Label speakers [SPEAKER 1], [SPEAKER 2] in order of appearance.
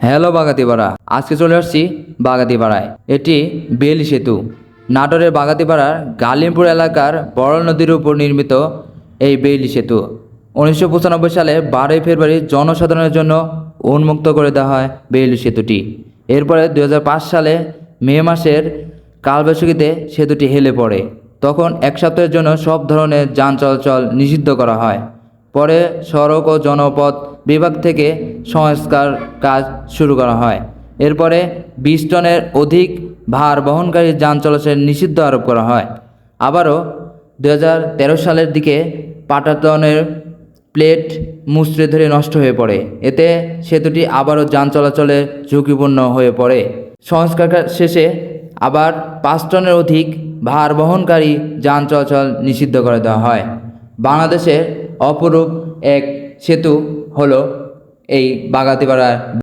[SPEAKER 1] Hello Bagatipara, আজকে চলে আসছি বাগাতিপাড়ায়। এটি বেইলি সেতু। নাটোরের বাগাতিপাড়ার গালিমপুর এলাকার বড় নদীর উপর নির্মিত এই বেইলি সেতু 1995 সালে 12 ফেব্রুয়ারি জনসাধারণের জন্য উন্মুক্ত করে দেওয়া হয় বেইলি সেতুটি। এরপরে 2005 সালে মে মাসের কালবৈশাখীতে সেতুটি হেলে পড়ে। তখন এক সপ্তাহের জন্য সব ধরনের যান চলাচল নিষিদ্ধ করা হয়। পরে সড়ক ও জনপথ বিভাগ থেকে সংস্কার কাজ শুরু করা হয়। এরপরে 20 টনের অধিক ভার বহনকারী যান চলাচল নিষিদ্ধ আরোপ করা হয়। আবারও 2013 সালের দিকে পাটাতনের প্লেট মুচড়ে ধরে নষ্ট হয়ে পড়ে। এতে সেতুটি আবারও যান চলাচলে ঝুঁকিপূর্ণ হয়ে পড়ে। সংস্কার কাজ শেষে আবার 5 টনের অধিক ভার বহনকারী যান চলাচল নিষিদ্ধ করে দেওয়া হয়। বাংলাদেশের অপরূপ এক সেতু হলো এই বাগাতিপাড়ার